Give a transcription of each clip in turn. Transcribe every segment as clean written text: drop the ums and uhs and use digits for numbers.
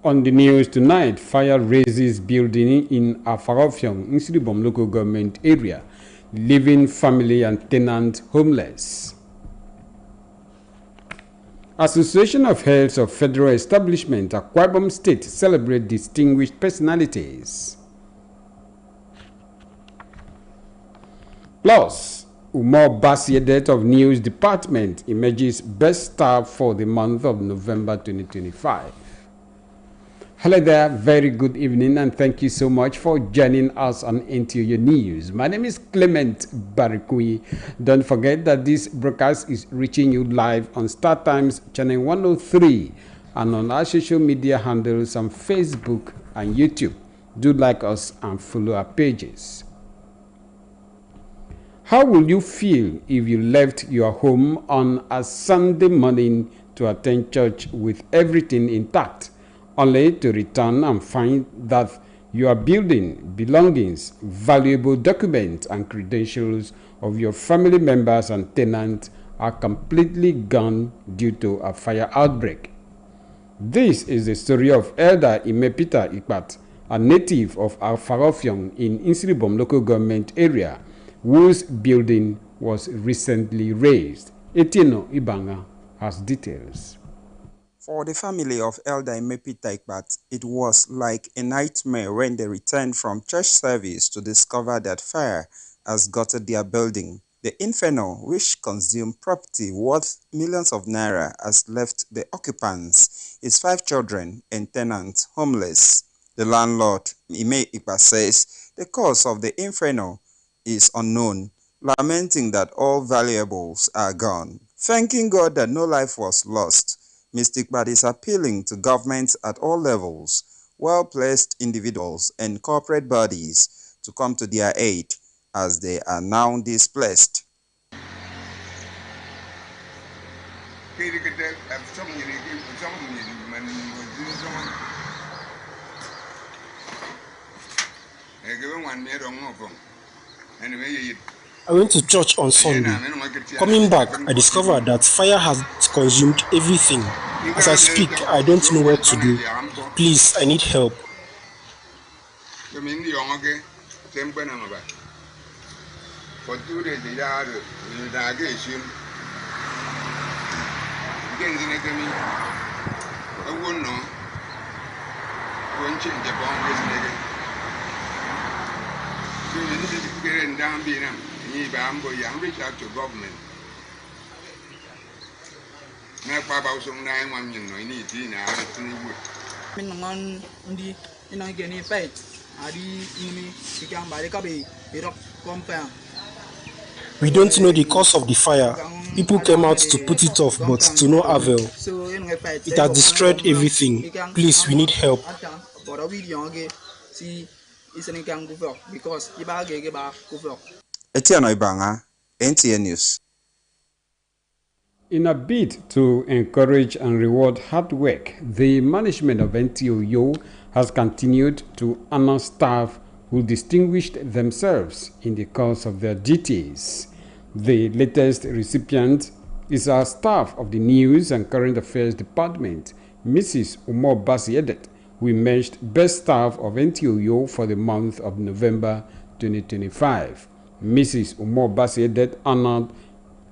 On the news tonight, fire raises building in Afarofyong, Insiribom local government area, leaving family and tenant homeless. Association of Heads of Federal Establishment, Akwa Ibom State, celebrate distinguished personalities. Plus, Umar Bassey, head of News Department, emerges best staff for the month of November 2025. Hello there, very good evening, and thank you so much for joining us on NTOU News. My name is Clement Barikui. Don't forget that this broadcast is reaching you live on Star Times channel 103 and on our social media handles on Facebook and YouTube. Do like us and follow our pages. How will you feel if you left your home on a Sunday morning to attend church with everything intact, only to return and find that your building, belongings, valuable documents and credentials of your family members and tenants are completely gone due to a fire outbreak? This is the story of Elder Imepita Ikpat, a native of Afarofyong in Insiribom local government area, whose building was recently razed. Etieno Ibanga has details. For the family of Elder Imepita Ikpat, it was like a nightmare when they returned from church service to discover that fire has gutted their building. The inferno, which consumed property worth millions of naira, has left the occupants, his 5 children and tenants, homeless. The landlord, Ime Ikpat, says the cause of the inferno is unknown, lamenting that all valuables are gone. Thanking God that no life was lost, Mr. Ikpat is appealing to governments at all levels, well-placed individuals and corporate bodies to come to their aid as they are now displaced. I went to church on Sunday. Coming back, I discovered that fire has consumed everything. As I speak, I don't know what to do. Please, I need help. Reach out to government. We don't know the cause of the fire. People came out to put it off, but to no avail. It has destroyed everything. Please, we need help. Etieno Ibanga, NTN News. In a bid to encourage and reward hard work, the management of NTOU has continued to honor staff who distinguished themselves in the course of their duties. The latest recipient is our staff of the News and Current Affairs Department, Mrs. Umar Bassey, who emerged Best Staff of NTOU for the month of November 2025. Mrs. Umar Bassey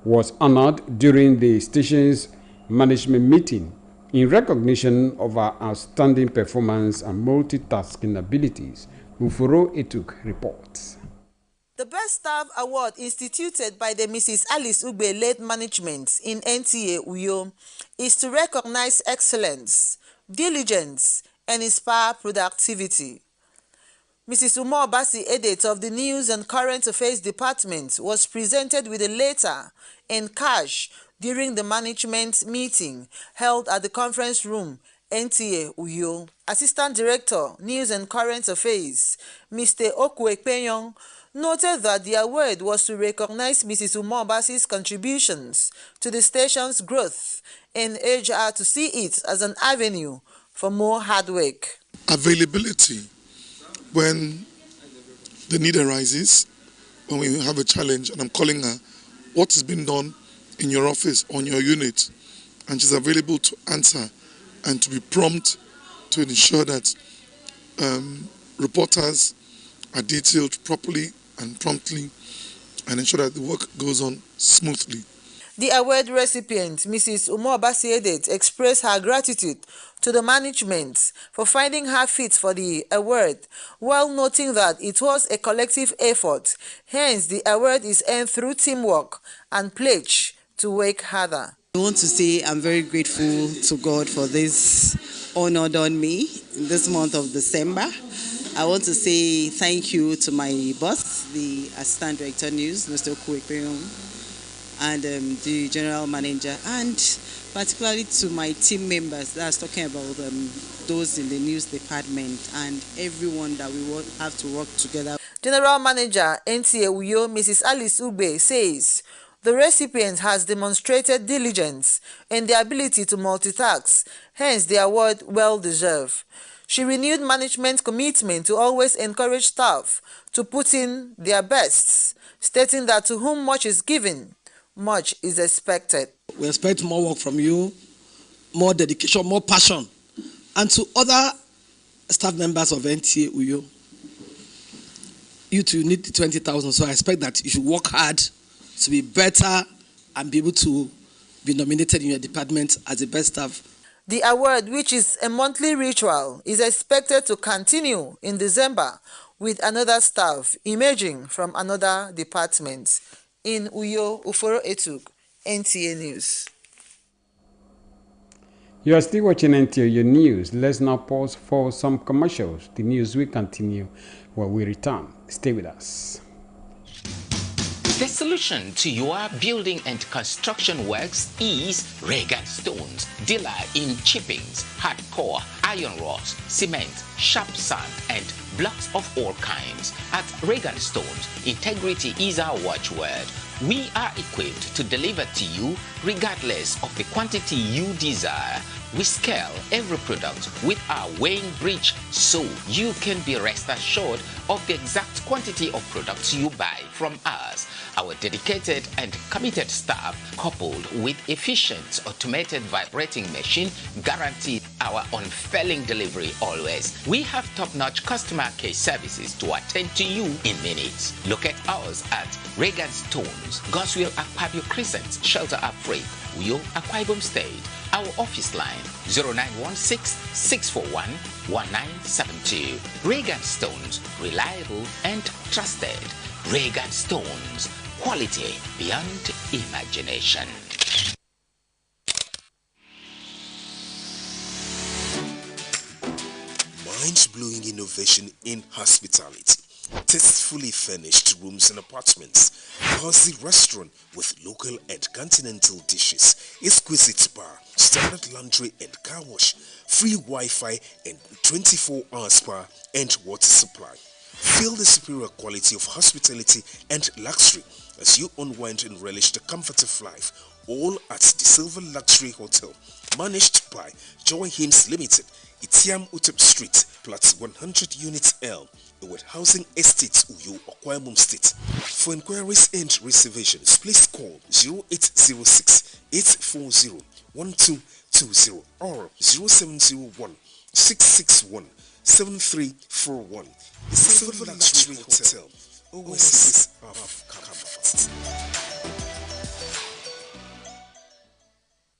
was honored during the station's management meeting in recognition of her outstanding performance and multitasking abilities. Ufuro Etuk reports. The Best Staff Award instituted by the Mrs. Alice Ugbe led management in NTA Uyo is to recognize excellence, diligence, and inspire productivity. Mrs. Umar Bassey Edet of the News and Current Affairs Department was presented with a letter in cash during the management meeting held at the conference room, NTA Uyo. Assistant Director, News and Current Affairs, Mr. Okwe Penyong, noted that the award was to recognize Mrs. Umar Bassey's contributions to the station's growth and urge her to see it as an avenue for more hard work. Availability when the need arises, when we have a challenge, and I'm calling her, what has been done in your office, on your unit, and she's available to answer and to be prompt to ensure that reporters are detailed properly and promptly and ensure that the work goes on smoothly. The award recipient, Mrs. Umo Obasiedet, expressed her gratitude to the management for finding her fit for the award, while noting that it was a collective effort. Hence, the award is earned through teamwork and pledge to work harder. I want to say I'm very grateful to God for this honor done me in this month of December. I want to say thank you to my boss, the Assistant Director News, Mr. Okuekpeyon, and the General Manager, and particularly to my team members. That's talking about those in the news department and everyone that we have to work together. General Manager NTA Uyo, Mrs. Alice Ugbe, says the recipient has demonstrated diligence and the ability to multitask, hence the award well deserved. She renewed management commitment to always encourage staff to put in their best, stating that to whom much is given, much is expected. We expect more work from you, more dedication, more passion. And to other staff members of NTA Uyo, you too need the 20,000, so I expect that you should work hard to be better and be able to be nominated in your department as the best staff. The award, which is a monthly ritual, is expected to continue in December with another staff emerging from another department. In Uyo, Uforo Etuk, NTA News. You are still watching NTA News. Let's now pause for some commercials. The news will continue when we return. Stay with us. The solution to your building and construction works is Regan Stones, dealer in chippings, hardcore, iron rods, cement, sharp sand, and blocks of all kinds. At Regan Stones, integrity is our watchword. We are equipped to deliver to you regardless of the quantity you desire. We scale every product with our weighing bridge so you can be rest assured of the exact quantity of products you buy from us. Our dedicated and committed staff, coupled with efficient automated vibrating machine, guarantee our unfailing delivery always. We have top-notch customer care services to attend to you in minutes. Locate us at Regan Stones, Goswell Akpabio Crescent, Shelter Afraid, Uyo, Akwa Ibom State. Our office line 0916-641-1972. Regan Stones, reliable and trusted. Regan Stones, quality beyond imagination. Mind-blowing innovation in hospitality. Tastefully furnished rooms and apartments, cozy restaurant with local and continental dishes, exquisite bar, standard laundry and car wash, free Wi-Fi and 24-hour spa and water supply. Feel the superior quality of hospitality and luxury as you unwind and relish the comfort of life, all at the Silver Luxury Hotel, managed by Joy Hymns Limited, Itiam Utep Street, Plot 100 Units L, with Housing Estates, Uyo, Akwa Ibom State. For inquiries and reservations, please call 0806-840-1220 or 0701-661-7341. The Silver Luxury Hotel, oasis of comfort.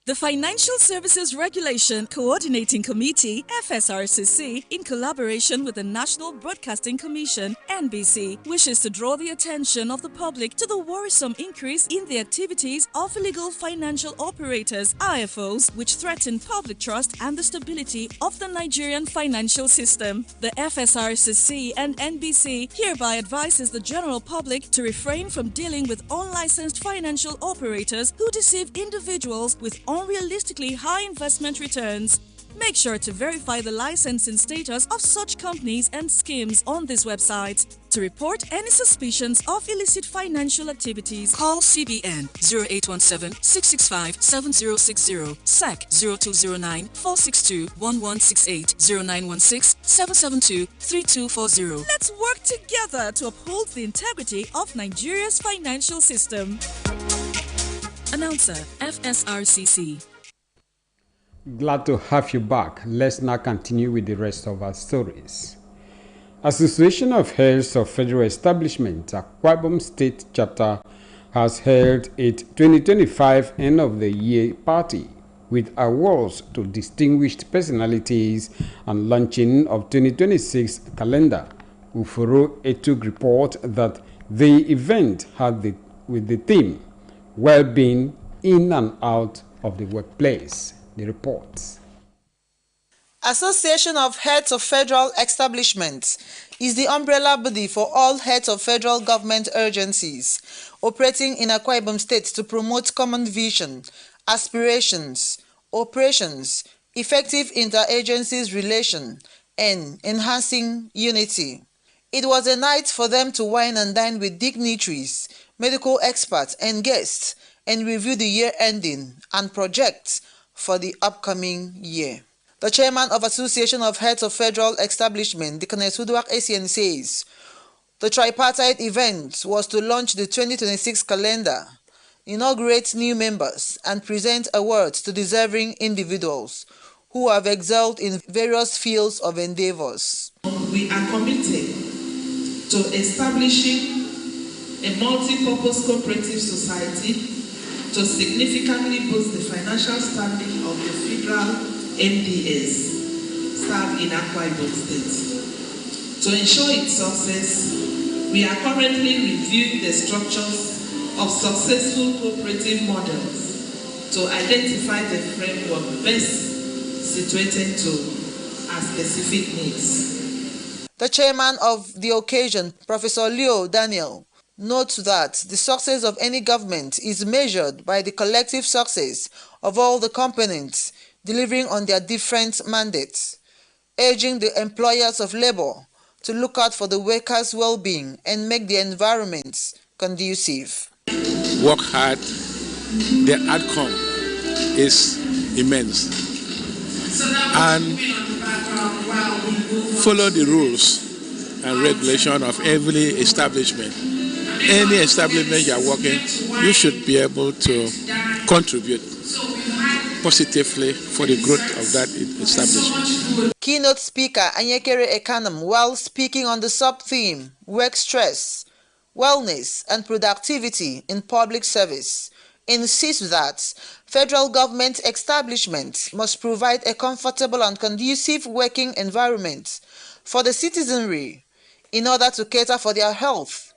The Financial Services Regulation Coordinating Committee, FSRCC, in collaboration with the National Broadcasting Commission, NBC, wishes to draw the attention of the public to the worrisome increase in the activities of illegal financial operators, IFOs, which threaten public trust and the stability of the Nigerian financial system. The FSRCC and NBC hereby advises the general public to refrain from dealing with unlicensed financial operators who deceive individuals with unrealistically high investment returns. Make sure to verify the licensing status of such companies and schemes on this website. To report any suspicions of illicit financial activities, call CBN 0817-665-7060, SEC 0209-462-1168, 0916-772-3240. Let's work together to uphold the integrity of Nigeria's financial system. Announcer, FSRCC. Glad to have you back. Let's now continue with the rest of our stories. Association of Heads of Federal Establishment, Akwa Ibom State Chapter, has held its 2025 End of the Year party with awards to distinguished personalities and launching of 2026 calendar. Uforo Etug report that the event had with the theme well-being in and out of the workplace. The reports. Association of Heads of Federal Establishments is the umbrella body for all heads of federal government agencies operating in Akwa Ibom State to promote common vision, aspirations, operations, effective interagencies relation, and enhancing unity. It was a night for them to wine and dine with dignitaries, medical experts, and guests, and review the year ending and project for the upcoming year. The chairman of Association of Heads of Federal Establishment, Deaconess Uduak Essien, says the tripartite event was to launch the 2026 calendar, inaugurate new members, and present awards to deserving individuals who have excelled in various fields of endeavors. We are committed to establishing a multi-purpose cooperative society to significantly boost the financial standing of the federal MDS staff in Akwa Ibom State. To ensure its success, we are currently reviewing the structures of successful cooperative models to identify the framework best situated to our specific needs. The chairman of the occasion, Professor Leo Daniel, notes that the success of any government is measured by the collective success of all the components delivering on their different mandates, urging the employers of labor to look out for the workers' well-being and make the environment conducive. Work hard, the outcome is immense. And follow the rules and regulation of every establishment. Any establishment you are working, you should be able to contribute positively for the growth of that establishment. Keynote speaker Anyekere Ekanam, while speaking on the sub-theme work stress, wellness and productivity in public service, insists that federal government establishments must provide a comfortable and conducive working environment for the citizenry in order to cater for their health,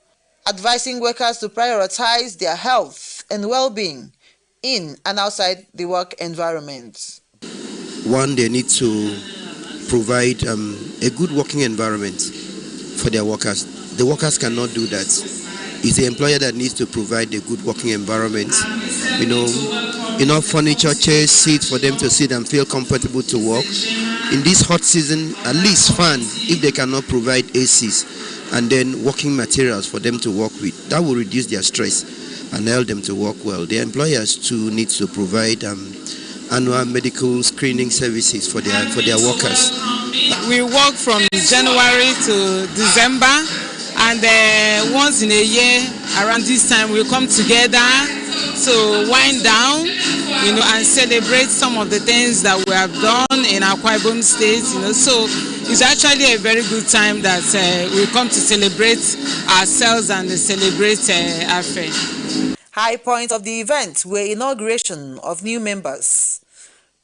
advising workers to prioritize their health and well-being in and outside the work environment. One, they need to provide a good working environment for their workers. The workers cannot do that. It's the employer that needs to provide a good working environment. Enough furniture, chairs, seats for them to sit and feel comfortable to work. In this hot season, at least fan if they cannot provide ACs, and then working materials for them to work with. That will reduce their stress and help them to work well. The employers too need to provide annual medical screening services for their workers. We work from January to December, and once in a year around this time we come together to wind down, and celebrate some of the things that we have done in Akwa Ibom State. So it's actually a very good time that we come to celebrate ourselves and celebrate our faith. High points of the event were inauguration of new members,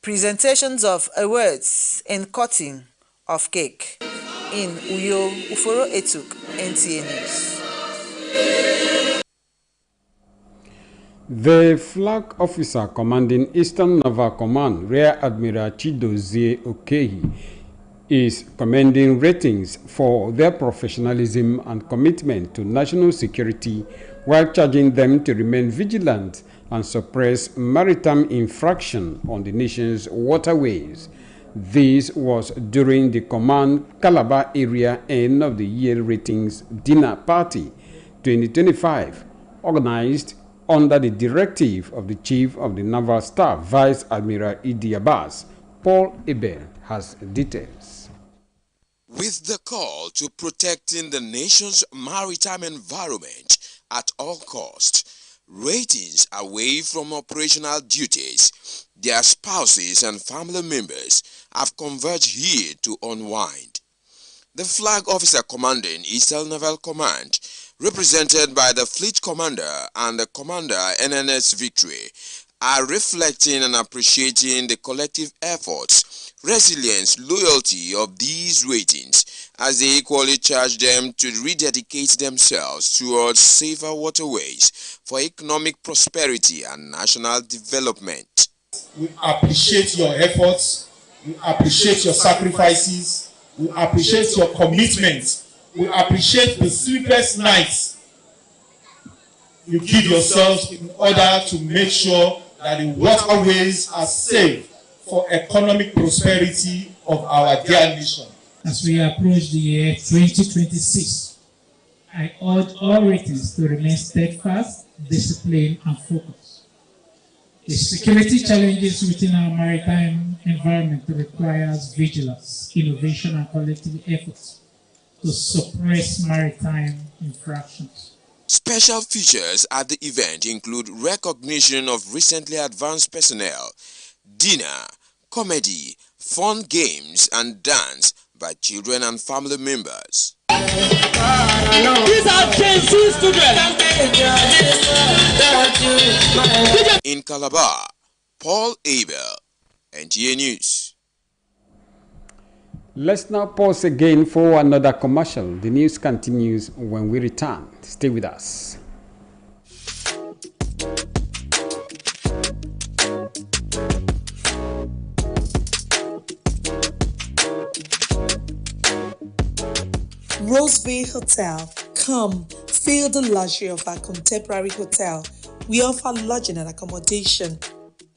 presentations of awards, and cutting of cake. In Uyo, Uforo Etuk, NTA News. The flag officer commanding Eastern Naval Command, Rear Admiral Chidozie Okehi, is commending ratings for their professionalism and commitment to national security, while charging them to remain vigilant and suppress maritime infraction on the nation's waterways. This was during the Command Calabar Area End of the Year Ratings Dinner Party 2025, organized under the directive of the Chief of the Naval Staff, Vice Admiral Idi Abbas. Paul Ebel has details. With the call to protecting the nation's maritime environment at all costs, ratings away from operational duties, their spouses and family members have converged here to unwind. The Flag Officer commanding Eastern Naval Command, represented by the Fleet Commander and the Commander NNS Victory, are reflecting and appreciating the collective efforts, resilience, loyalty of these ratings as they equally charge them to rededicate themselves towards safer waterways for economic prosperity and national development. We appreciate your efforts, we appreciate your sacrifices, we appreciate your commitment, we appreciate the sleepless nights you give yourselves in order to make sure that the waterways are safe for economic prosperity of our dear nation. As we approach the year 2026, I urge all ratings to remain steadfast, disciplined, and focused. The security challenges within our maritime environment requires vigilance, innovation, and collective efforts to suppress maritime infractions. Special features at the event include recognition of recently advanced personnel, dinner, comedy, fun games, and dance by children and family members. These are Gen Z students. In Calabar, Paul Abel, NTA News. Let's now pause again for another commercial. The news continues when we return. Stay with us. Rose Bay Hotel. Come, feel the luxury of our contemporary hotel. We offer lodging and accommodation.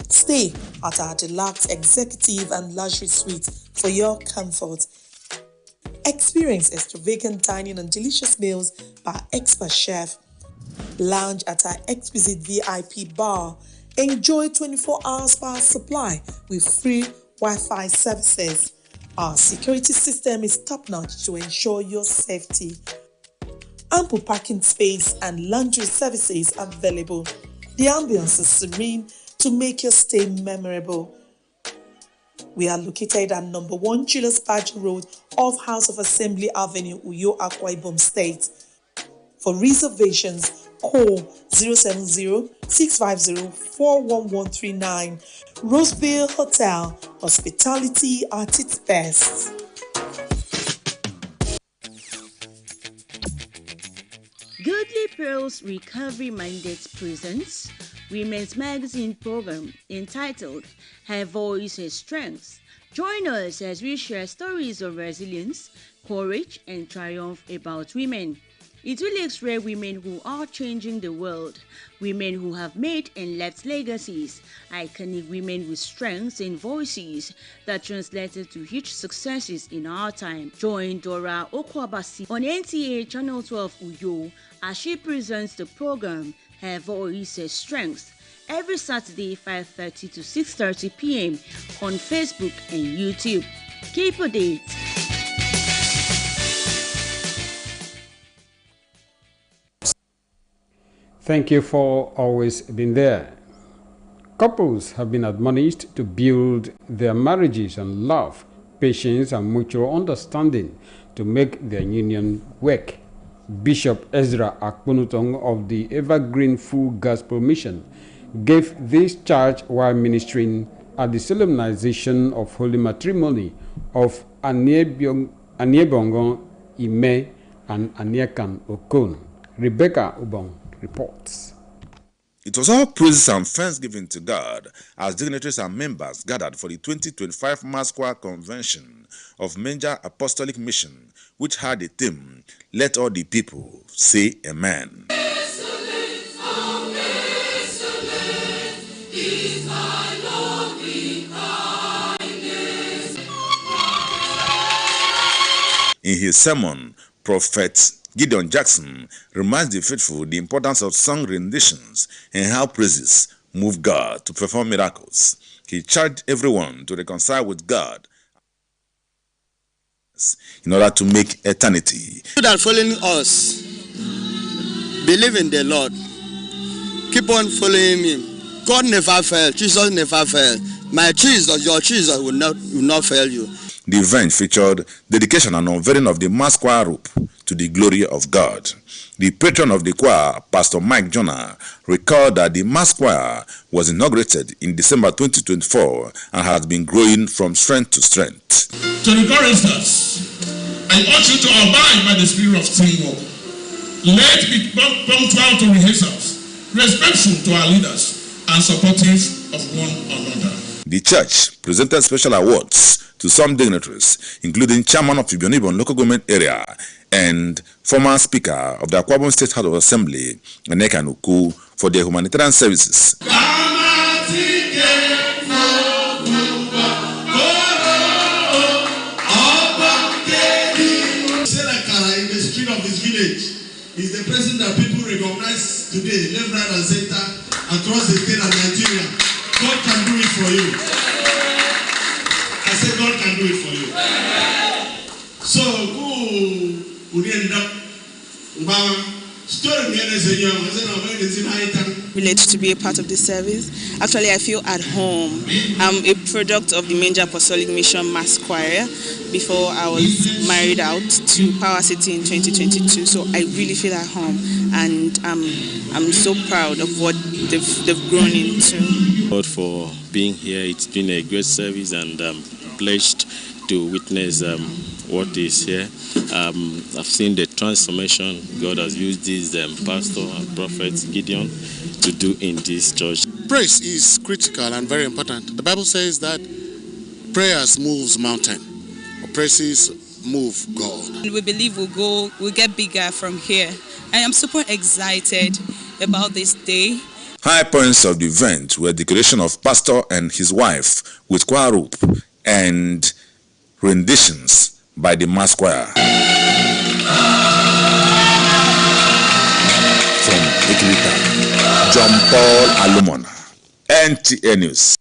Stay at our deluxe executive and luxury suite for your comfort. Experience extravagant dining and delicious meals by expert chef. Lounge at our exquisite VIP bar. Enjoy 24 hours power supply with free Wi-Fi services. Our security system is top-notch to ensure your safety. Ample parking space and laundry services available. The ambience is serene to make your stay memorable. We are located at number 1 Julius Badger Road off House of Assembly Avenue, Uyo, Akwa Ibom State. For reservations, call 070-650-41139. Roseville Hotel, hospitality at its best. Goodly Pearls Recovery Mandate presents Women's Magazine program entitled Her Voice, Her Strength. Join us as we share stories of resilience, courage, and triumph about women. It will x-ray women who are changing the world, women who have made and left legacies, iconic women with strengths and voices that translated to huge successes in our time. Join Dora Okwabasi on NTA Channel 12 Uyo as she presents the program Her Voice, Her Strength every Saturday 5:30 to 6:30 p.m. on Facebook and YouTube. Keep a date. Thank you for always being there. Couples have been admonished to build their marriages on love, patience, and mutual understanding to make their union work. Bishop Ezra Akpunutong of the Evergreen Full Gospel Mission gave this charge while ministering at the solemnization of holy matrimony of Aniebongo Ime and Aniekan Okon. Rebecca Ubong reports. It was all praises and thanksgiving to God as dignitaries and members gathered for the 2025 Masqua Convention of Major Apostolic Mission, which had the theme, Let All the People Say Amen. In his sermon, Prophet Gideon Jackson reminds the faithful the importance of song renditions and how praises move God to perform miracles. He charged everyone to reconcile with God in order to make eternity. You that following us, believe in the Lord. Keep on following me. God never failed. Jesus never failed. My Jesus, your Jesus will not fail you. The event featured dedication and unveiling of the mass choir rope to the glory of God. The patron of the choir, Pastor Mike Jonah, recalled that the mass choir was inaugurated in December 2024 and has been growing from strength to strength. To the choristers, I urge you to abide by the spirit of teamwork. Let be punctual to rehearsals, respectful to our leaders, and supportive of one another. The church presented special awards to some dignitaries, including chairman of Ibionibon local government area and former speaker of the Akwa Ibom State House of Assembly, Nneka Nwukwu, for their humanitarian services. In the street of this village is the person that people recognize today, left, right, and center across the state of Nigeria. God can do it for you. I said God can do it for you. So, who ended up privileged to be a part of this service. Actually, I feel at home. I'm a product of the Menja Apostolic Mission Mass Choir before I was married out to Power City in 2022. So I really feel at home, and I'm so proud of what they've grown into. God for being here. It's been a great service, and I'm blessed to witness what is here. I've seen the transformation God has used this pastor and prophet Gideon to do in this church. Praise is critical and very important. The Bible says that prayers moves mountain, or praises move God. We believe we'll get bigger from here. I am super excited about this day. High points of the event were the decoration of pastor and his wife with choir rope and renditions by the mass choir. From Ikirita, John Paul Alumona, NTA News.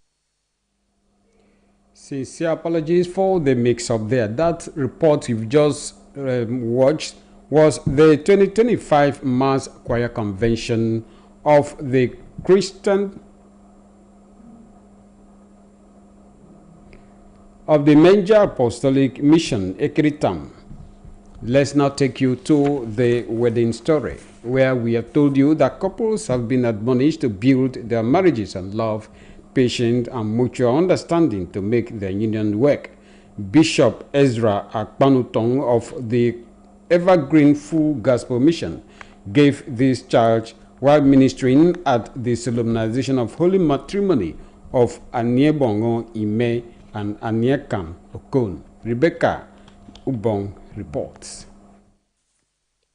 Sincere apologies for the mix-up there. That report you've just watched was the 2025 Mass Choir Convention of the Christian of the Menja Apostolic Mission, Ekiritam. Let's now take you to the wedding story, where we have told you that couples have been admonished to build their marriages on love, patience, and mutual understanding to make their union work. Bishop Ezra Akpanutong of the Evergreen Full Gospel Mission gave this charge while ministering at the solemnization of holy matrimony of Aniebongo Ime and Aniekan Okon. Rebecca Ubong reports.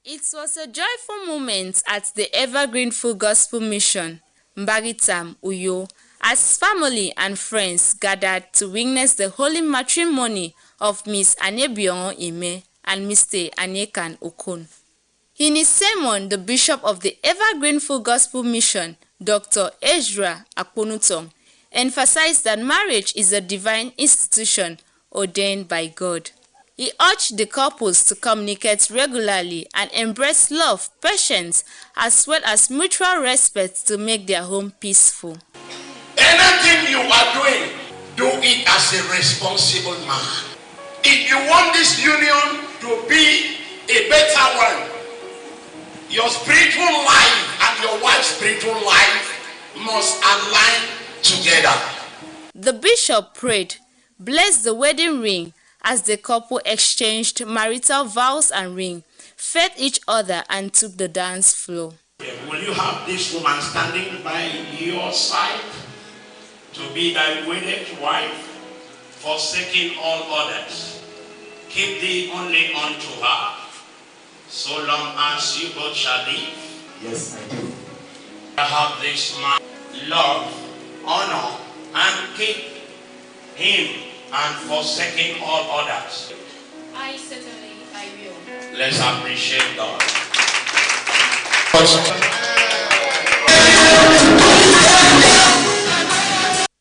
It was a joyful moment at the Evergreen Full Gospel Mission, Mbagitam, Uyo, as family and friends gathered to witness the holy matrimony of Miss Aniebongo Ime and Mr. Aniekan Okon. In his sermon, the Bishop of the Evergreen Full Gospel Mission, Dr. Ezra Akpanutong, emphasized that marriage is a divine institution ordained by God. He urged the couples to communicate regularly and embrace love, patience, as well as mutual respect to make their home peaceful. Anything you are doing, do it as a responsible man. If you want this union to be a better one, your spiritual life and your wife's spiritual life must align together. The bishop prayed, blessed the wedding ring as the couple exchanged marital vows and ring, fed each other, and took the dance floor. Will you have this woman standing by your side to be thy wedded wife, forsaking all others? Keep thee only unto her, so long as you both shall live. Yes, I do. I have this man love, honor, and keep him and forsaking all others. I will. Let's appreciate God.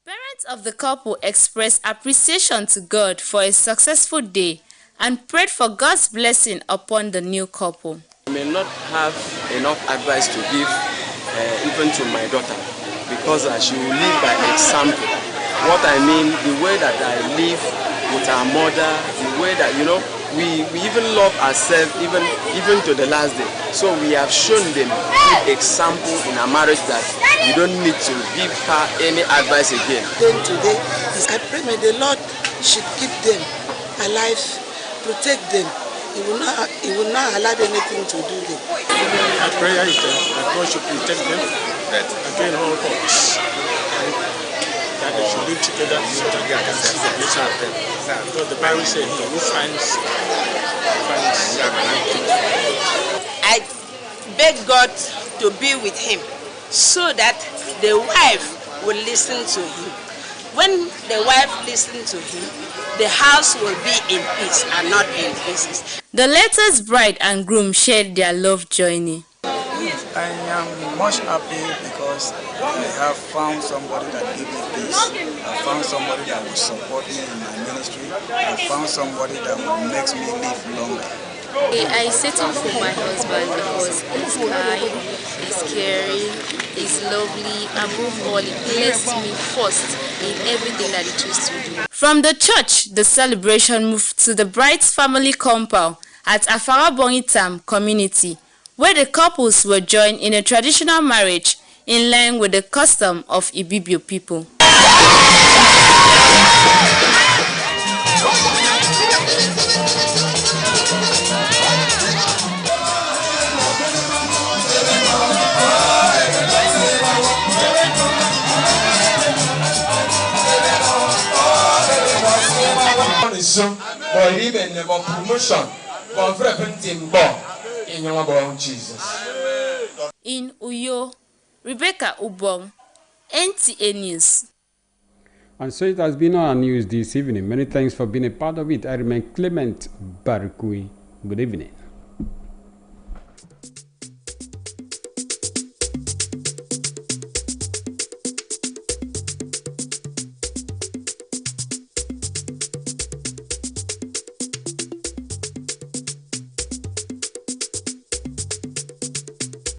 Parents of the couple expressed appreciation to God for a successful day and prayed for God's blessing upon the new couple. I may not have enough advice to give even to my daughter, because she will live by example. What I mean, the way that I live with our mother, the way that, you know, we even love ourselves even to the last day. So we have shown them good example in our marriage that we don't need to give her any advice again. Then today, I pray may the Lord should keep them alive, protect them. He will not allow anything to do them. Our prayer is that God should protect them against all hurts. That they should live together so that they can see the blessing of them. Because the Bible says, who finds I beg God to be with him so that the wife will listen to him. When the wife listens to him, the house will be in peace and not in pieces. The latest bride and groom shared their love journey. I am much happy because I have found somebody that gives me peace. I found somebody that will support me in my ministry. I found somebody that will make me live longer. I settled for my husband because he's kind, he's caring, he's lovely, above all, he blessed me first in everything that he chose to do. From the church, the celebration moved to the bride's family compound at Afarabongitam community, where the couples were joined in a traditional marriage in line with the custom of Ibibio people. In Uyo, Rebecca Ubong, NTA News. And so it has been our news this evening. Many thanks for being a part of it. I remain Clement Barukui. Good evening.